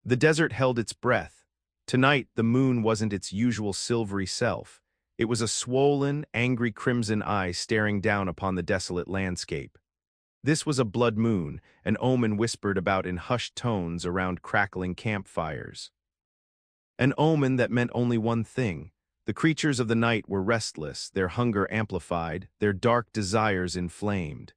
The desert held its breath. Tonight, the moon wasn't its usual silvery self. It was a swollen, angry crimson eye staring down upon the desolate landscape. This was a blood moon, an omen whispered about in hushed tones around crackling campfires. An omen that meant only one thing. The creatures of the night were restless, their hunger amplified, their dark desires inflamed.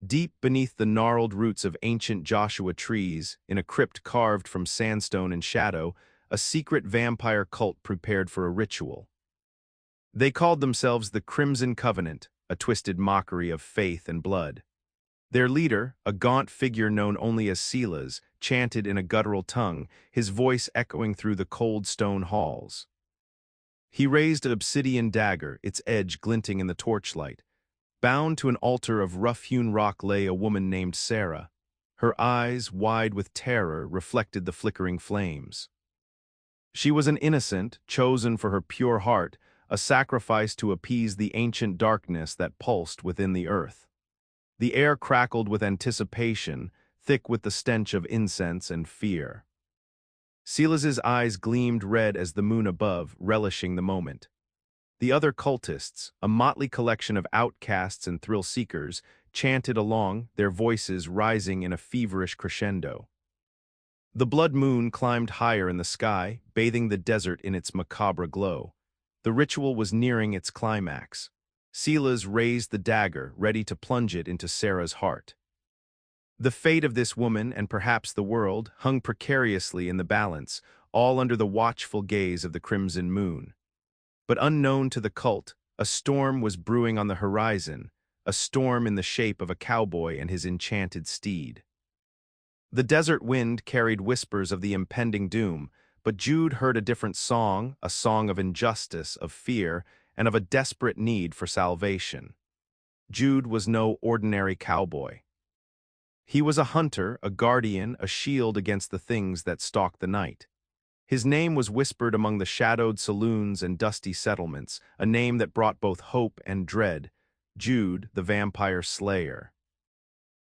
Deep beneath the gnarled roots of ancient Joshua trees, in a crypt carved from sandstone and shadow, a secret vampire cult prepared for a ritual. They called themselves the Crimson Covenant, a twisted mockery of faith and blood. Their leader, a gaunt figure known only as Silas, chanted in a guttural tongue, his voice echoing through the cold stone halls. He raised an obsidian dagger, its edge glinting in the torchlight. Bound to an altar of rough-hewn rock lay a woman named Sarah. Her eyes, wide with terror, reflected the flickering flames. She was an innocent, chosen for her pure heart, a sacrifice to appease the ancient darkness that pulsed within the earth. The air crackled with anticipation, thick with the stench of incense and fear. Silas's eyes gleamed red as the moon above, relishing the moment. The other cultists, a motley collection of outcasts and thrill-seekers, chanted along, their voices rising in a feverish crescendo. The blood moon climbed higher in the sky, bathing the desert in its macabre glow. The ritual was nearing its climax. Silas raised the dagger, ready to plunge it into Sarah's heart. The fate of this woman, and perhaps the world, hung precariously in the balance, all under the watchful gaze of the crimson moon. But unknown to the cult, a storm was brewing on the horizon, a storm in the shape of a cowboy and his enchanted steed. The desert wind carried whispers of the impending doom, but Jude heard a different song, a song of injustice, of fear, and of a desperate need for salvation. Jude was no ordinary cowboy. He was a hunter, a guardian, a shield against the things that stalk the night. His name was whispered among the shadowed saloons and dusty settlements, a name that brought both hope and dread, Jude, the vampire slayer.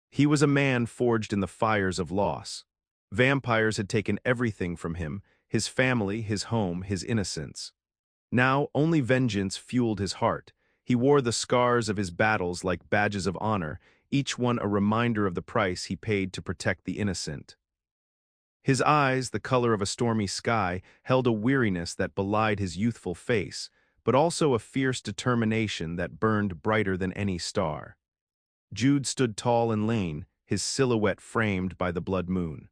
He was a man forged in the fires of loss. Vampires had taken everything from him, his family, his home, his innocence. Now only vengeance fueled his heart. He wore the scars of his battles like badges of honor, each one a reminder of the price he paid to protect the innocent. His eyes, the color of a stormy sky, held a weariness that belied his youthful face, but also a fierce determination that burned brighter than any star. Jude stood tall and lean, his silhouette framed by the blood moon.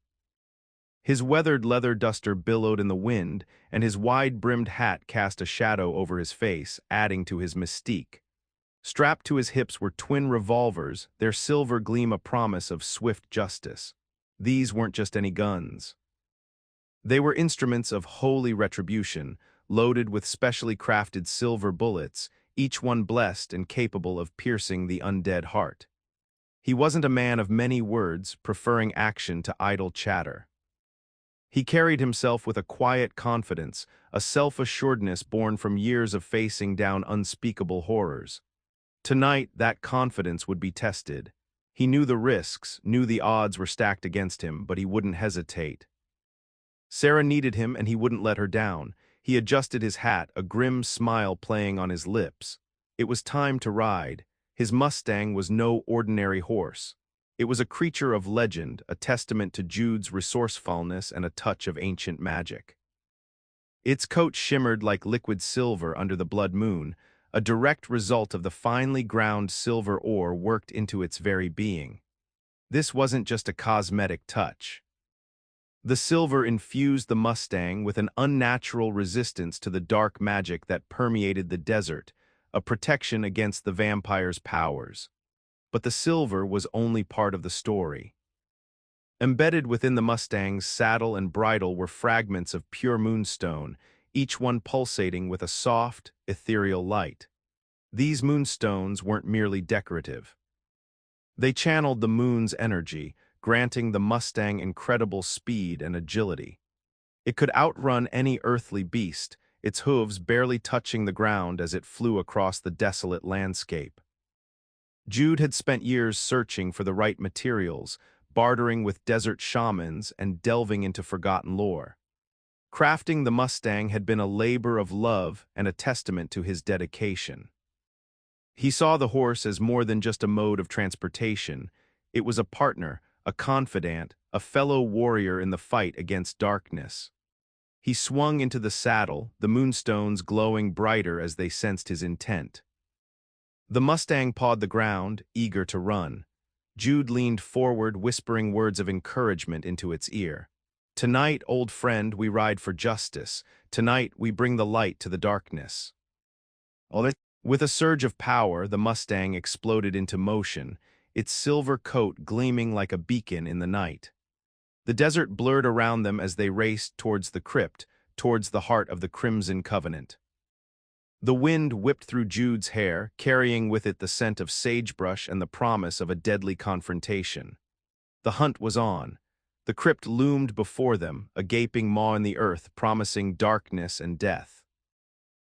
His weathered leather duster billowed in the wind, and his wide-brimmed hat cast a shadow over his face, adding to his mystique. Strapped to his hips were twin revolvers, their silver gleam a promise of swift justice. These weren't just any guns. They were instruments of holy retribution, loaded with specially crafted silver bullets, each one blessed and capable of piercing the undead heart. He wasn't a man of many words, preferring action to idle chatter. He carried himself with a quiet confidence, a self-assuredness born from years of facing down unspeakable horrors. Tonight, that confidence would be tested. He knew the risks, knew the odds were stacked against him, but he wouldn't hesitate. Sarah needed him, and he wouldn't let her down. He adjusted his hat, a grim smile playing on his lips. It was time to ride. His Mustang was no ordinary horse. It was a creature of legend, a testament to Jude's resourcefulness and a touch of ancient magic. Its coat shimmered like liquid silver under the blood moon, a direct result of the finely ground silver ore worked into its very being. This wasn't just a cosmetic touch. The silver infused the Mustang with an unnatural resistance to the dark magic that permeated the desert, a protection against the vampire's powers. But the silver was only part of the story. Embedded within the Mustang's saddle and bridle were fragments of pure moonstone, each one pulsating with a soft, ethereal light. These moonstones weren't merely decorative. They channeled the moon's energy, granting the Mustang incredible speed and agility. It could outrun any earthly beast, its hooves barely touching the ground as it flew across the desolate landscape. Jude had spent years searching for the right materials, bartering with desert shamans and delving into forgotten lore. Crafting the Mustang had been a labor of love and a testament to his dedication. He saw the horse as more than just a mode of transportation. It was a partner, a confidant, a fellow warrior in the fight against darkness. He swung into the saddle, the moonstones glowing brighter as they sensed his intent. The Mustang pawed the ground, eager to run. Jude leaned forward, whispering words of encouragement into its ear. "Tonight, old friend, we ride for justice. Tonight, we bring the light to the darkness." With a surge of power, the Mustang exploded into motion, its silver coat gleaming like a beacon in the night. The desert blurred around them as they raced towards the crypt, towards the heart of the Crimson Covenant. The wind whipped through Jude's hair, carrying with it the scent of sagebrush and the promise of a deadly confrontation. The hunt was on. The crypt loomed before them, a gaping maw in the earth promising darkness and death.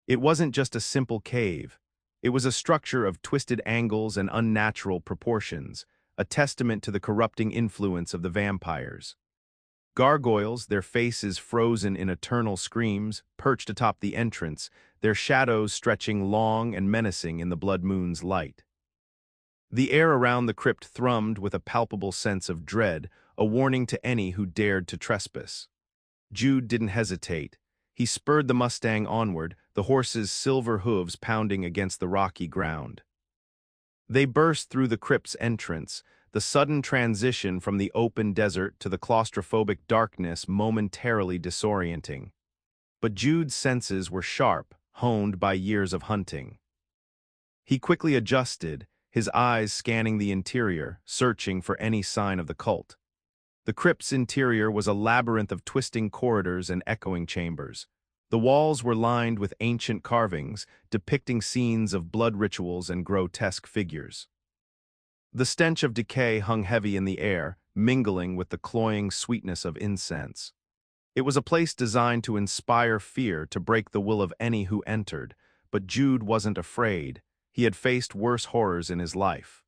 It wasn't just a simple cave. It was a structure of twisted angles and unnatural proportions, a testament to the corrupting influence of the vampires. Gargoyles, their faces frozen in eternal screams, perched atop the entrance, their shadows stretching long and menacing in the blood moon's light. The air around the crypt thrummed with a palpable sense of dread, a warning to any who dared to trespass. Jude didn't hesitate. He spurred the Mustang onward, the horse's silver hooves pounding against the rocky ground. They burst through the crypt's entrance, the sudden transition from the open desert to the claustrophobic darkness momentarily disorienting. But Jude's senses were sharp, honed by years of hunting. He quickly adjusted, his eyes scanning the interior, searching for any sign of the cult. The crypt's interior was a labyrinth of twisting corridors and echoing chambers. The walls were lined with ancient carvings, depicting scenes of blood rituals and grotesque figures. The stench of decay hung heavy in the air, mingling with the cloying sweetness of incense. It was a place designed to inspire fear, to break the will of any who entered, but Jude wasn't afraid. He had faced worse horrors in his life.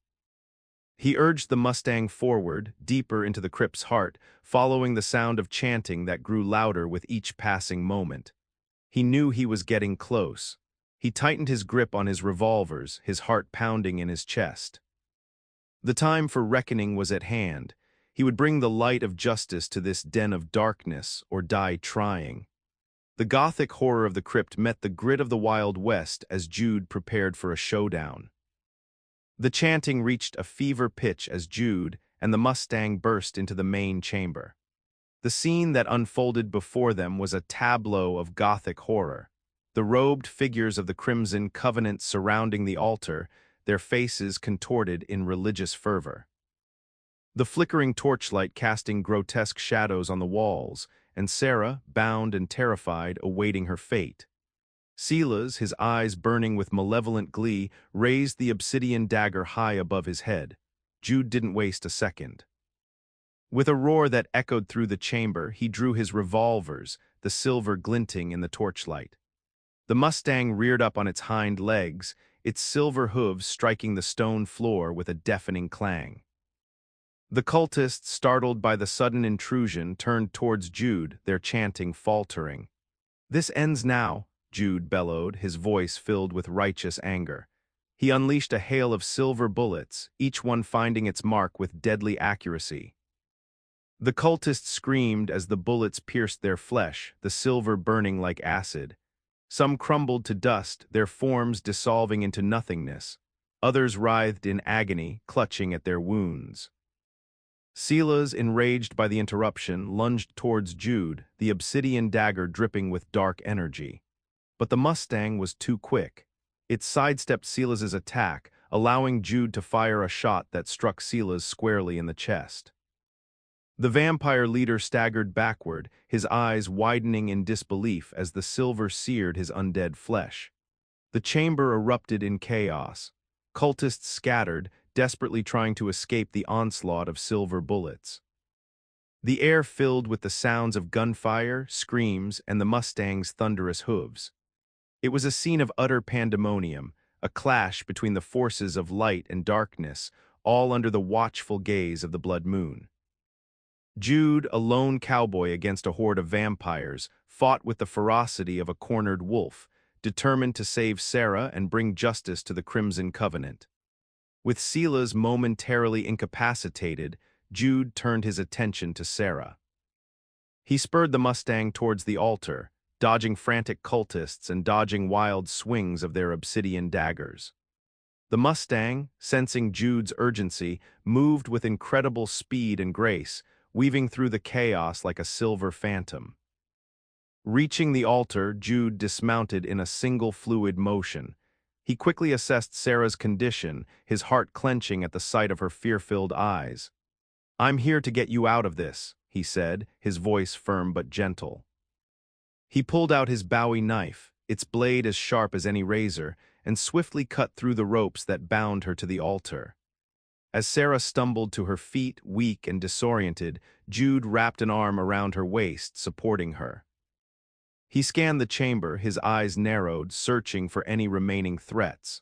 He urged the Mustang forward, deeper into the crypt's heart, following the sound of chanting that grew louder with each passing moment. He knew he was getting close. He tightened his grip on his revolvers, his heart pounding in his chest. The time for reckoning was at hand. He would bring the light of justice to this den of darkness, or die trying. The gothic horror of the crypt met the grit of the Wild West as Jude prepared for a showdown. The chanting reached a fever pitch as Jude and the Mustang burst into the main chamber. The scene that unfolded before them was a tableau of gothic horror. The robed figures of the Crimson Covenant surrounding the altar, their faces contorted in religious fervor. The flickering torchlight casting grotesque shadows on the walls, and Sarah, bound and terrified, awaiting her fate. Silas, his eyes burning with malevolent glee, raised the obsidian dagger high above his head. Jude didn't waste a second. With a roar that echoed through the chamber, he drew his revolvers, the silver glinting in the torchlight. The Mustang reared up on its hind legs, its silver hooves striking the stone floor with a deafening clang. The cultists, startled by the sudden intrusion, turned towards Jude, their chanting faltering. "This ends now," Jude bellowed, his voice filled with righteous anger. He unleashed a hail of silver bullets, each one finding its mark with deadly accuracy. The cultists screamed as the bullets pierced their flesh, the silver burning like acid. Some crumbled to dust, their forms dissolving into nothingness. Others writhed in agony, clutching at their wounds. Silas, enraged by the interruption, lunged towards Jude, the obsidian dagger dripping with dark energy. But the Mustang was too quick. It sidestepped Silas's attack, allowing Jude to fire a shot that struck Silas squarely in the chest. The vampire leader staggered backward, his eyes widening in disbelief as the silver seared his undead flesh. The chamber erupted in chaos. Cultists scattered, desperately trying to escape the onslaught of silver bullets. The air filled with the sounds of gunfire, screams, and the Mustang's thunderous hooves. It was a scene of utter pandemonium, a clash between the forces of light and darkness, all under the watchful gaze of the blood moon. Jude, a lone cowboy against a horde of vampires, fought with the ferocity of a cornered wolf, determined to save Sarah and bring justice to the Crimson Covenant. With Silas momentarily incapacitated, Jude turned his attention to Sarah. He spurred the Mustang towards the altar, dodging frantic cultists and dodging wild swings of their obsidian daggers. The Mustang, sensing Jude's urgency, moved with incredible speed and grace, weaving through the chaos like a silver phantom. Reaching the altar, Jude dismounted in a single fluid motion. He quickly assessed Sarah's condition, his heart clenching at the sight of her fear-filled eyes. "I'm here to get you out of this," he said, his voice firm but gentle. He pulled out his Bowie knife, its blade as sharp as any razor, and swiftly cut through the ropes that bound her to the altar. As Sarah stumbled to her feet, weak and disoriented, Jude wrapped an arm around her waist, supporting her. He scanned the chamber, his eyes narrowed, searching for any remaining threats.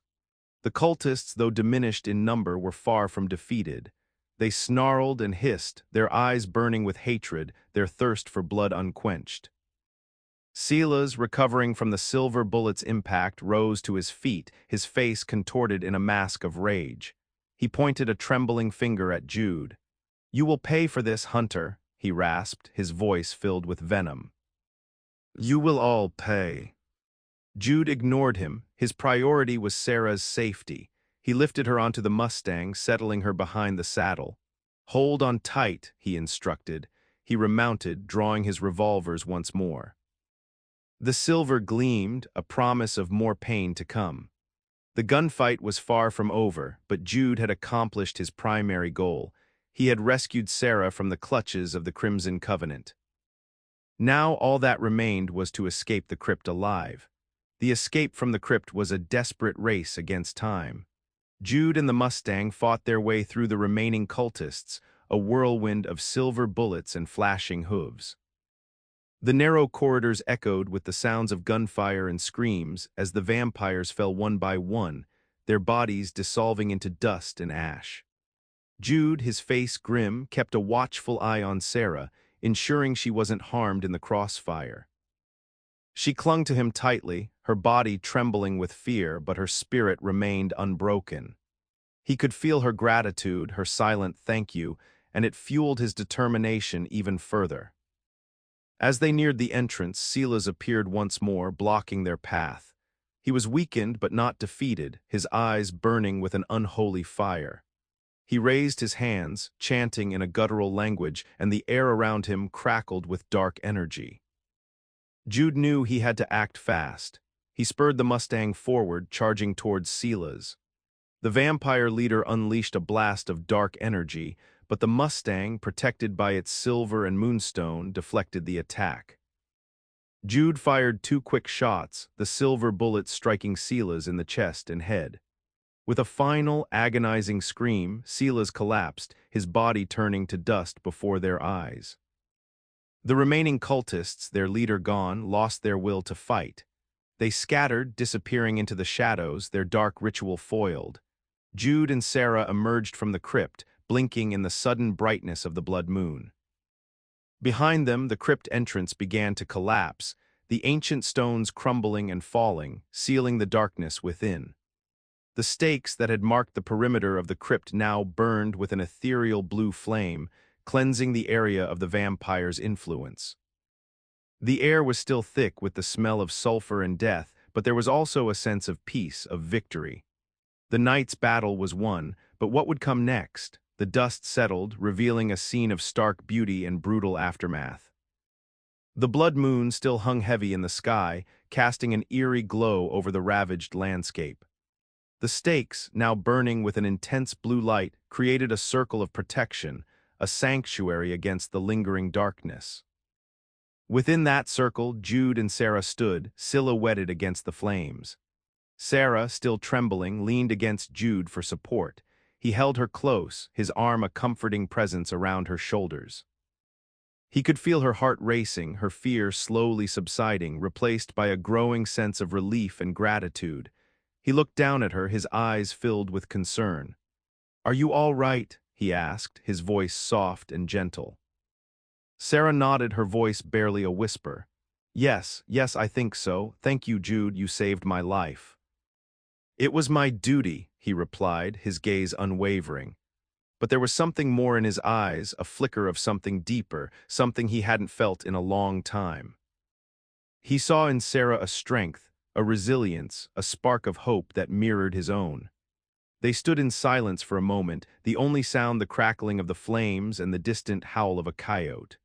The cultists, though diminished in number, were far from defeated. They snarled and hissed, their eyes burning with hatred, their thirst for blood unquenched. Silas, recovering from the silver bullet's impact, rose to his feet, his face contorted in a mask of rage. He pointed a trembling finger at Jude. "You will pay for this, Hunter," he rasped, his voice filled with venom. "You will all pay." Jude ignored him. His priority was Sarah's safety. He lifted her onto the Mustang, settling her behind the saddle. "Hold on tight," he instructed. He remounted, drawing his revolvers once more. The silver gleamed, a promise of more pain to come. The gunfight was far from over, but Jude had accomplished his primary goal. He had rescued Sarah from the clutches of the Crimson Covenant. Now all that remained was to escape the crypt alive. The escape from the crypt was a desperate race against time. Jude and the Mustang fought their way through the remaining cultists, a whirlwind of silver bullets and flashing hooves. The narrow corridors echoed with the sounds of gunfire and screams as the vampires fell one by one, their bodies dissolving into dust and ash. Jude, his face grim, kept a watchful eye on Sarah, ensuring she wasn't harmed in the crossfire. She clung to him tightly, her body trembling with fear, but her spirit remained unbroken. He could feel her gratitude, her silent thank you, and it fueled his determination even further. As they neared the entrance, Silas appeared once more, blocking their path. He was weakened but not defeated, his eyes burning with an unholy fire. He raised his hands, chanting in a guttural language, and the air around him crackled with dark energy. Jude knew he had to act fast. He spurred the Mustang forward, charging towards Silas. The vampire leader unleashed a blast of dark energy, but the Mustang, protected by its silver and moonstone, deflected the attack. Jude fired 2 quick shots, the silver bullets striking Silas in the chest and head. With a final, agonizing scream, Silas collapsed, his body turning to dust before their eyes. The remaining cultists, their leader gone, lost their will to fight. They scattered, disappearing into the shadows, their dark ritual foiled. Jude and Sarah emerged from the crypt, blinking in the sudden brightness of the blood moon. Behind them, the crypt entrance began to collapse, the ancient stones crumbling and falling, sealing the darkness within. The stakes that had marked the perimeter of the crypt now burned with an ethereal blue flame, cleansing the area of the vampire's influence. The air was still thick with the smell of sulfur and death, but there was also a sense of peace, of victory. The night's battle was won, but what would come next? The dust settled, revealing a scene of stark beauty and brutal aftermath. The blood moon still hung heavy in the sky, casting an eerie glow over the ravaged landscape. The stakes, now burning with an intense blue light, created a circle of protection, a sanctuary against the lingering darkness. Within that circle, Jude and Sarah stood, silhouetted against the flames. Sarah, still trembling, leaned against Jude for support. He held her close, his arm a comforting presence around her shoulders. He could feel her heart racing, her fear slowly subsiding, replaced by a growing sense of relief and gratitude. He looked down at her, his eyes filled with concern. "Are you all right?" he asked, his voice soft and gentle. Sarah nodded, her voice barely a whisper. Yes, yes, I think so. Thank you, Jude, you saved my life. It was my duty, he replied, his gaze unwavering. But there was something more in his eyes, a flicker of something deeper, something he hadn't felt in a long time. He saw in Sarah a strength, a resilience, a spark of hope that mirrored his own. They stood in silence for a moment, the only sound the crackling of the flames and the distant howl of a coyote.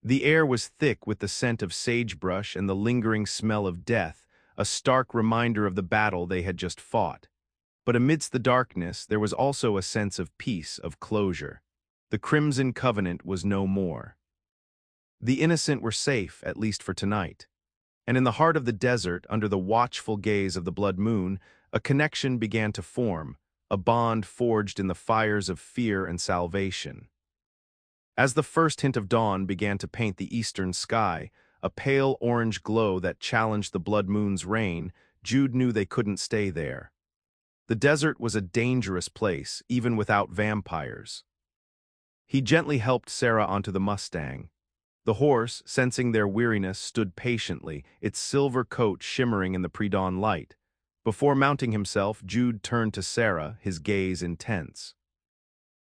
The air was thick with the scent of sagebrush and the lingering smell of death, a stark reminder of the battle they had just fought. But amidst the darkness, there was also a sense of peace, of closure. The Crimson Covenant was no more. The innocent were safe, at least for tonight. And in the heart of the desert, under the watchful gaze of the blood moon, a connection began to form, a bond forged in the fires of fear and salvation. As the first hint of dawn began to paint the eastern sky, a pale orange glow that challenged the blood moon's reign, Jude knew they couldn't stay there. The desert was a dangerous place, even without vampires. He gently helped Sarah onto the Mustang. The horse, sensing their weariness, stood patiently, its silver coat shimmering in the pre-dawn light. Before mounting himself, Jude turned to Sarah, his gaze intense.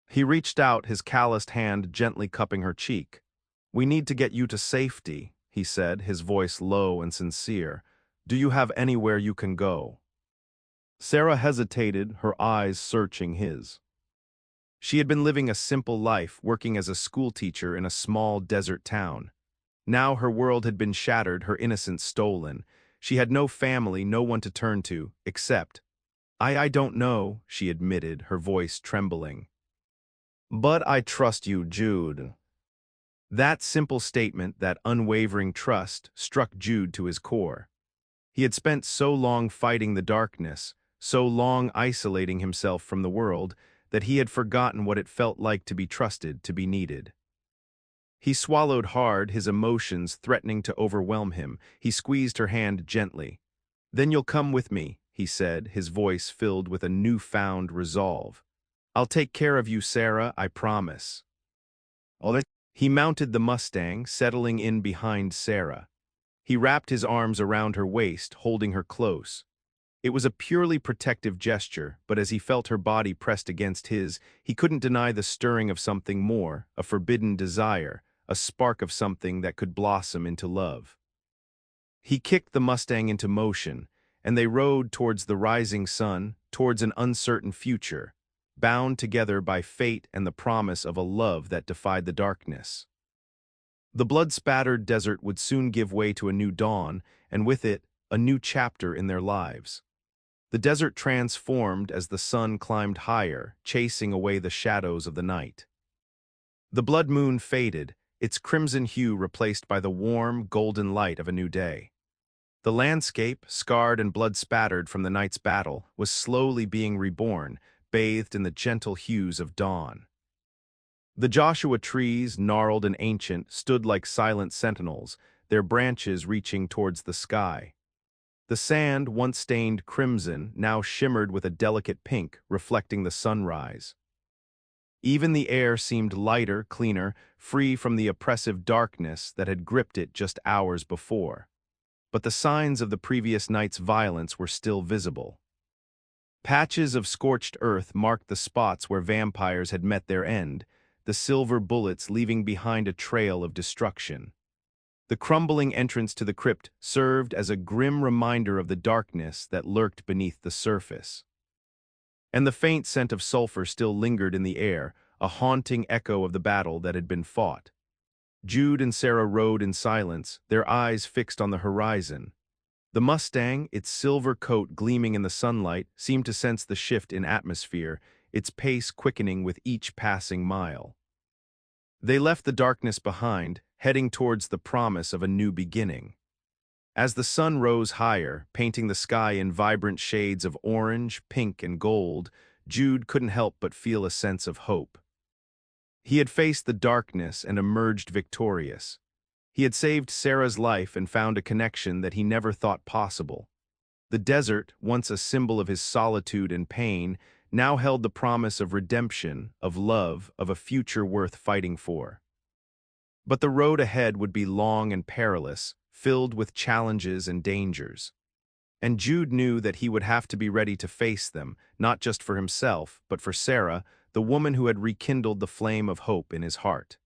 He reached out, his calloused hand gently cupping her cheek. "We need to get you to safety," he said, his voice low and sincere. "Do you have anywhere you can go?" Sarah hesitated, her eyes searching his. She had been living a simple life, working as a schoolteacher in a small desert town. Now her world had been shattered, her innocence stolen. She had no family, no one to turn to, except— I don't know," she admitted, her voice trembling. "But I trust you, Jude." That simple statement, that unwavering trust, struck Jude to his core. He had spent so long fighting the darkness, so long isolating himself from the world, that he had forgotten what it felt like to be trusted, to be needed. He swallowed hard, his emotions threatening to overwhelm him. He squeezed her hand gently. "Then you'll come with me," he said, his voice filled with a newfound resolve. "I'll take care of you, Sarah, I promise." He mounted the Mustang, settling in behind Sarah. He wrapped his arms around her waist, holding her close. It was a purely protective gesture, but as he felt her body pressed against his, he couldn't deny the stirring of something more, a forbidden desire, a spark of something that could blossom into love. He kicked the Mustang into motion, and they rode towards the rising sun, towards an uncertain future, bound together by fate and the promise of a love that defied the darkness. The blood-spattered desert would soon give way to a new dawn, and with it, a new chapter in their lives. The desert transformed as the sun climbed higher, chasing away the shadows of the night. The blood moon faded, its crimson hue replaced by the warm, golden light of a new day. The landscape, scarred and blood-spattered from the night's battle, was slowly being reborn, bathed in the gentle hues of dawn. The Joshua trees, gnarled and ancient, stood like silent sentinels, their branches reaching towards the sky. The sand, once stained crimson, now shimmered with a delicate pink, reflecting the sunrise. Even the air seemed lighter, cleaner, free from the oppressive darkness that had gripped it just hours before. But the signs of the previous night's violence were still visible. Patches of scorched earth marked the spots where vampires had met their end, the silver bullets leaving behind a trail of destruction. The crumbling entrance to the crypt served as a grim reminder of the darkness that lurked beneath the surface. And the faint scent of sulfur still lingered in the air, a haunting echo of the battle that had been fought. Jude and Sarah rode in silence, their eyes fixed on the horizon. The Mustang, its silver coat gleaming in the sunlight, seemed to sense the shift in atmosphere, its pace quickening with each passing mile. They left the darkness behind, heading towards the promise of a new beginning. As the sun rose higher, painting the sky in vibrant shades of orange, pink, and gold, Jude couldn't help but feel a sense of hope. He had faced the darkness and emerged victorious. He had saved Sarah's life and found a connection that he never thought possible. The desert, once a symbol of his solitude and pain, now held the promise of redemption, of love, of a future worth fighting for. But the road ahead would be long and perilous, filled with challenges and dangers. And Jude knew that he would have to be ready to face them, not just for himself, but for Sarah, the woman who had rekindled the flame of hope in his heart.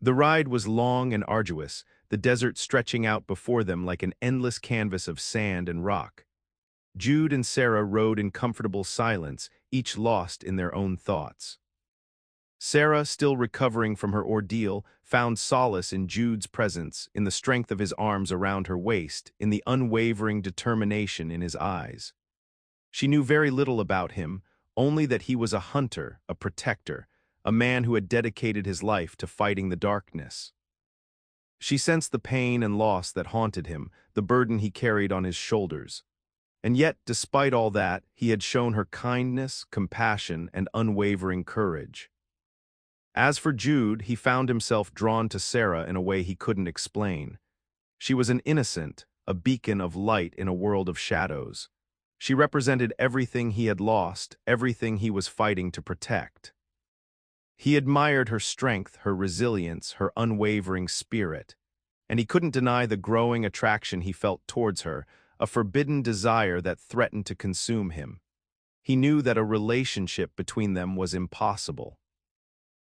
The ride was long and arduous, the desert stretching out before them like an endless canvas of sand and rock. Jude and Sarah rode in comfortable silence, each lost in their own thoughts. Sarah, still recovering from her ordeal, found solace in Jude's presence, in the strength of his arms around her waist, in the unwavering determination in his eyes. She knew very little about him, only that he was a hunter, a protector, a man who had dedicated his life to fighting the darkness. She sensed the pain and loss that haunted him, the burden he carried on his shoulders. And yet, despite all that, he had shown her kindness, compassion, and unwavering courage. As for Jude, he found himself drawn to Sarah in a way he couldn't explain. She was an innocent, a beacon of light in a world of shadows. She represented everything he had lost, everything he was fighting to protect. He admired her strength, her resilience, her unwavering spirit. And he couldn't deny the growing attraction he felt towards her, a forbidden desire that threatened to consume him. He knew that a relationship between them was impossible.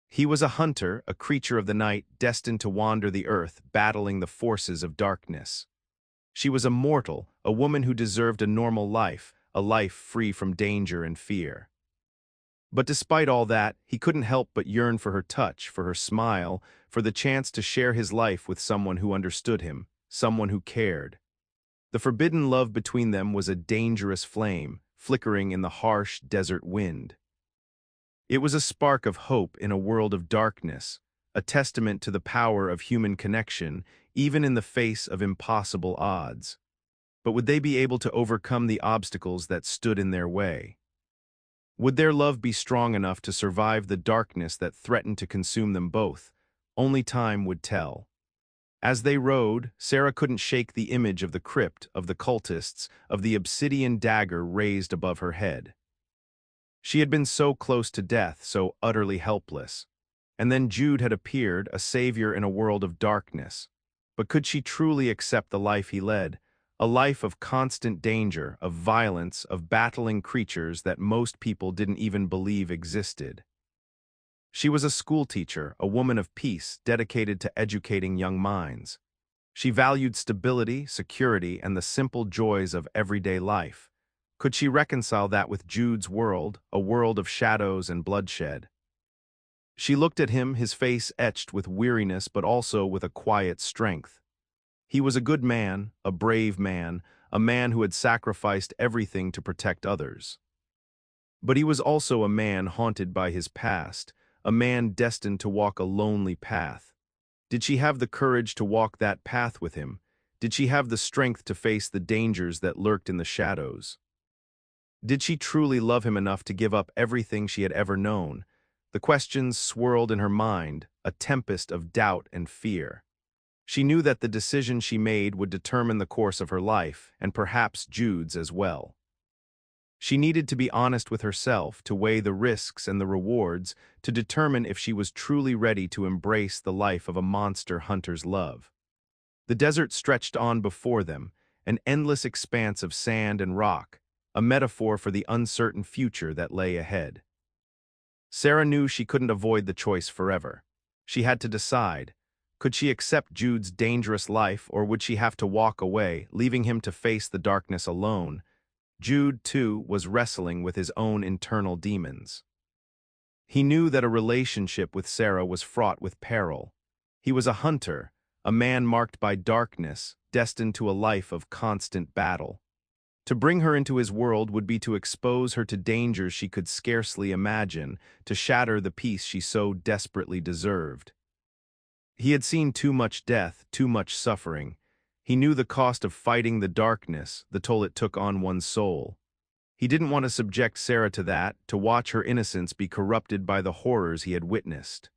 He was a hunter, a creature of the night, destined to wander the earth, battling the forces of darkness. She was a mortal, a woman who deserved a normal life, a life free from danger and fear. But despite all that, he couldn't help but yearn for her touch, for her smile, for the chance to share his life with someone who understood him, someone who cared. The forbidden love between them was a dangerous flame, flickering in the harsh desert wind. It was a spark of hope in a world of darkness, a testament to the power of human connection, even in the face of impossible odds. But would they be able to overcome the obstacles that stood in their way? Would their love be strong enough to survive the darkness that threatened to consume them both? Only time would tell. As they rode, Sarah couldn't shake the image of the crypt, of the cultists, of the obsidian dagger raised above her head. She had been so close to death, so utterly helpless. And then Jude had appeared, a savior in a world of darkness. But could she truly accept the life he led? A life of constant danger, of violence, of battling creatures that most people didn't even believe existed. She was a schoolteacher, a woman of peace, dedicated to educating young minds. She valued stability, security, and the simple joys of everyday life. Could she reconcile that with Jude's world, a world of shadows and bloodshed? She looked at him, his face etched with weariness but also with a quiet strength. He was a good man, a brave man, a man who had sacrificed everything to protect others. But he was also a man haunted by his past, a man destined to walk a lonely path. Did she have the courage to walk that path with him? Did she have the strength to face the dangers that lurked in the shadows? Did she truly love him enough to give up everything she had ever known? The questions swirled in her mind, a tempest of doubt and fear. She knew that the decision she made would determine the course of her life, and perhaps Jude's as well. She needed to be honest with herself, to weigh the risks and the rewards, to determine if she was truly ready to embrace the life of a monster hunter's love. The desert stretched on before them, an endless expanse of sand and rock, a metaphor for the uncertain future that lay ahead. Sarah knew she couldn't avoid the choice forever. She had to decide. Could she accept Jude's dangerous life, or would she have to walk away, leaving him to face the darkness alone? Jude, too, was wrestling with his own internal demons. He knew that a relationship with Sarah was fraught with peril. He was a hunter, a man marked by darkness, destined to a life of constant battle. To bring her into his world would be to expose her to dangers she could scarcely imagine, to shatter the peace she so desperately deserved. He had seen too much death, too much suffering. He knew the cost of fighting the darkness, the toll it took on one's soul. He didn't want to subject Sarah to that, to watch her innocence be corrupted by the horrors he had witnessed.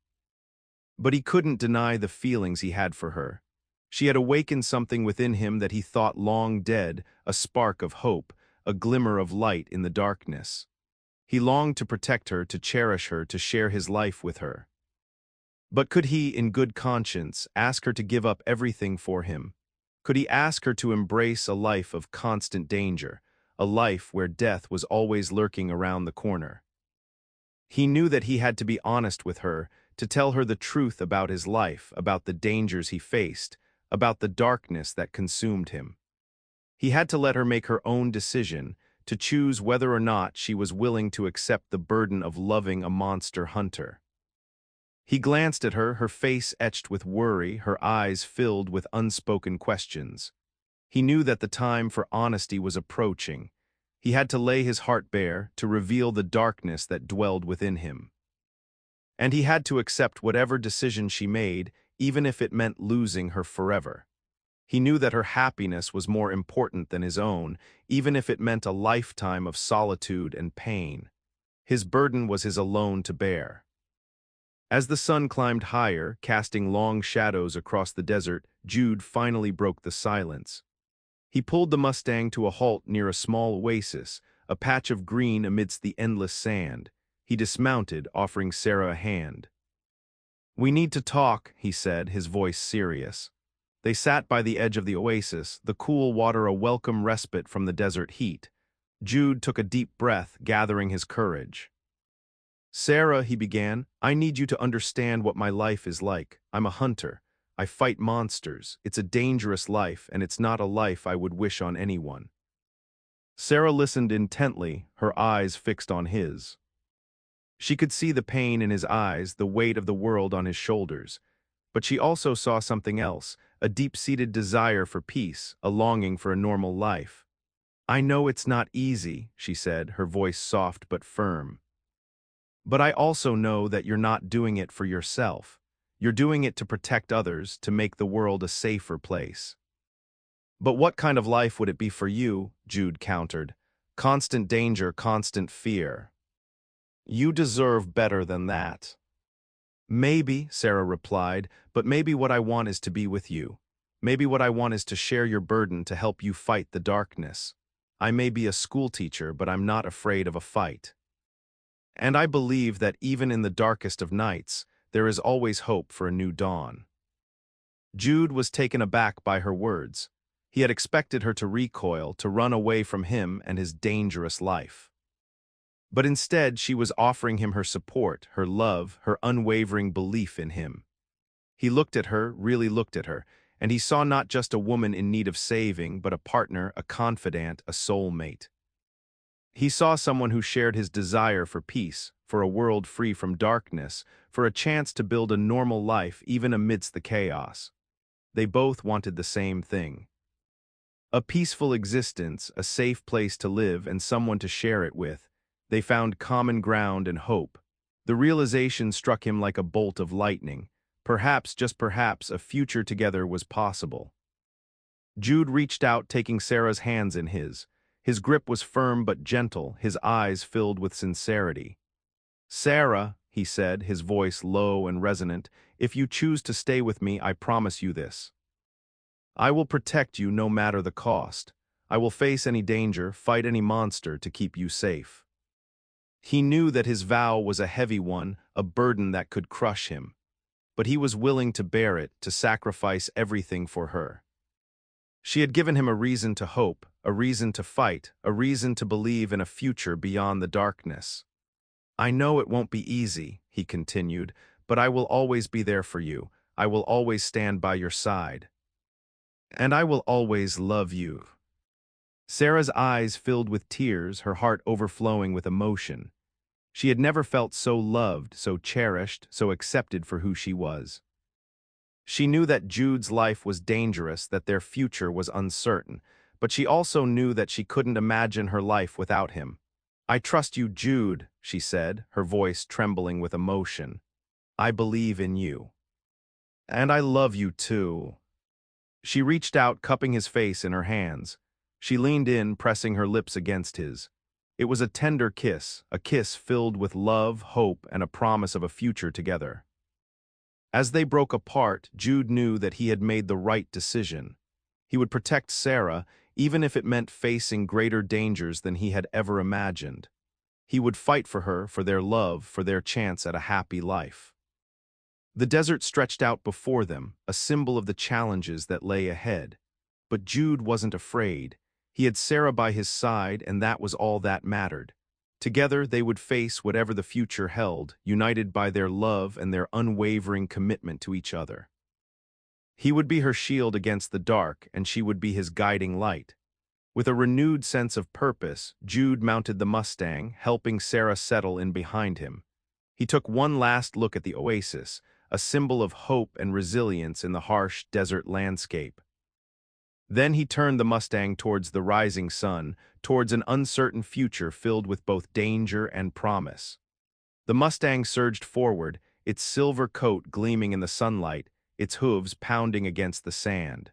But he couldn't deny the feelings he had for her. She had awakened something within him that he thought long dead, a spark of hope, a glimmer of light in the darkness. He longed to protect her, to cherish her, to share his life with her. But could he, in good conscience, ask her to give up everything for him? Could he ask her to embrace a life of constant danger, a life where death was always lurking around the corner? He knew that he had to be honest with her, to tell her the truth about his life, about the dangers he faced, about the darkness that consumed him. He had to let her make her own decision, to choose whether or not she was willing to accept the burden of loving a monster hunter. He glanced at her, her face etched with worry, her eyes filled with unspoken questions. He knew that the time for honesty was approaching. He had to lay his heart bare, to reveal the darkness that dwelled within him. And he had to accept whatever decision she made, even if it meant losing her forever. He knew that her happiness was more important than his own, even if it meant a lifetime of solitude and pain. His burden was his alone to bear. As the sun climbed higher, casting long shadows across the desert, Jude finally broke the silence. He pulled the Mustang to a halt near a small oasis, a patch of green amidst the endless sand. He dismounted, offering Sarah a hand. "We need to talk," he said, his voice serious. They sat by the edge of the oasis, the cool water a welcome respite from the desert heat. Jude took a deep breath, gathering his courage. "Sarah," he began, "I need you to understand what my life is like. I'm a hunter. I fight monsters. It's a dangerous life, and it's not a life I would wish on anyone." Sarah listened intently, her eyes fixed on his. She could see the pain in his eyes, the weight of the world on his shoulders. But she also saw something else, a deep-seated desire for peace, a longing for a normal life. "I know it's not easy," she said, her voice soft but firm. "But I also know that you're not doing it for yourself. You're doing it to protect others, to make the world a safer place." "But what kind of life would it be for you?" Jude countered. "Constant danger, constant fear. You deserve better than that." "Maybe," Sarah replied, "but maybe what I want is to be with you. Maybe what I want is to share your burden, to help you fight the darkness. I may be a schoolteacher, but I'm not afraid of a fight. And I believe that even in the darkest of nights, there is always hope for a new dawn." Jude was taken aback by her words. He had expected her to recoil, to run away from him and his dangerous life. But instead, she was offering him her support, her love, her unwavering belief in him. He looked at her, really looked at her, and he saw not just a woman in need of saving, but a partner, a confidant, a soulmate. He saw someone who shared his desire for peace, for a world free from darkness, for a chance to build a normal life even amidst the chaos. They both wanted the same thing. A peaceful existence, a safe place to live, and someone to share it with. They found common ground and hope. The realization struck him like a bolt of lightning. Perhaps, just perhaps, a future together was possible. Jude reached out, taking Sarah's hands in his. His grip was firm but gentle, his eyes filled with sincerity. "Sarah," he said, his voice low and resonant, "if you choose to stay with me, I promise you this. I will protect you no matter the cost. I will face any danger, fight any monster to keep you safe." He knew that his vow was a heavy one, a burden that could crush him. But he was willing to bear it, to sacrifice everything for her. She had given him a reason to hope, a reason to fight, a reason to believe in a future beyond the darkness. "I know it won't be easy," he continued, "but I will always be there for you. I will always stand by your side. And I will always love you." Sarah's eyes filled with tears, her heart overflowing with emotion. She had never felt so loved, so cherished, so accepted for who she was. She knew that Jude's life was dangerous, that their future was uncertain, but she also knew that she couldn't imagine her life without him. "I trust you, Jude," she said, her voice trembling with emotion. "I believe in you. And I love you too." She reached out, cupping his face in her hands. She leaned in, pressing her lips against his. It was a tender kiss, a kiss filled with love, hope, and a promise of a future together. As they broke apart, Jude knew that he had made the right decision. He would protect Sarah, even if it meant facing greater dangers than he had ever imagined. He would fight for her, for their love, for their chance at a happy life. The desert stretched out before them, a symbol of the challenges that lay ahead. But Jude wasn't afraid. He had Sarah by his side, and that was all that mattered. Together, they would face whatever the future held, united by their love and their unwavering commitment to each other. He would be her shield against the dark, and she would be his guiding light. With a renewed sense of purpose, Jude mounted the Mustang, helping Sarah settle in behind him. He took one last look at the oasis, a symbol of hope and resilience in the harsh desert landscape. Then he turned the Mustang towards the rising sun, towards an uncertain future filled with both danger and promise. The Mustang surged forward, its silver coat gleaming in the sunlight, its hooves pounding against the sand.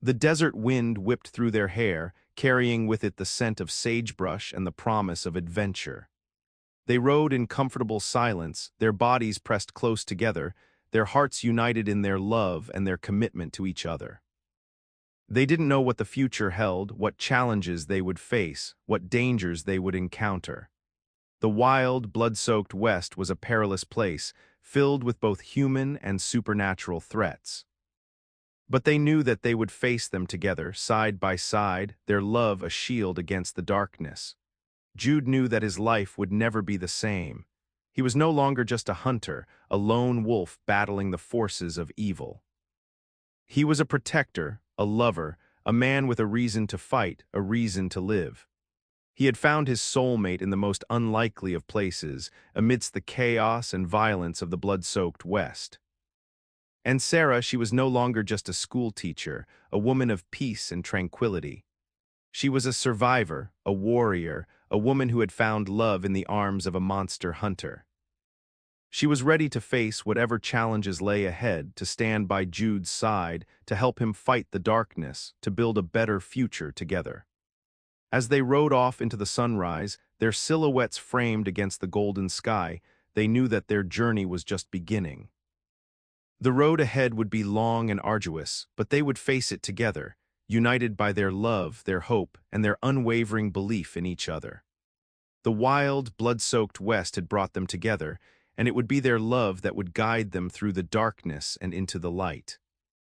The desert wind whipped through their hair, carrying with it the scent of sagebrush and the promise of adventure. They rode in comfortable silence, their bodies pressed close together, their hearts united in their love and their commitment to each other. They didn't know what the future held, what challenges they would face, what dangers they would encounter. The wild, blood-soaked West was a perilous place, filled with both human and supernatural threats. But they knew that they would face them together, side by side, their love a shield against the darkness. Jude knew that his life would never be the same. He was no longer just a hunter, a lone wolf battling the forces of evil. He was a protector, a lover, a man with a reason to fight, a reason to live. He had found his soulmate in the most unlikely of places, amidst the chaos and violence of the blood-soaked West. And Sarah, she was no longer just a schoolteacher, a woman of peace and tranquility. She was a survivor, a warrior, a woman who had found love in the arms of a monster hunter. She was ready to face whatever challenges lay ahead, to stand by Jude's side, to help him fight the darkness, to build a better future together. As they rode off into the sunrise, their silhouettes framed against the golden sky, they knew that their journey was just beginning. The road ahead would be long and arduous, but they would face it together, united by their love, their hope, and their unwavering belief in each other. The wild, blood-soaked West had brought them together, and it would be their love that would guide them through the darkness and into the light.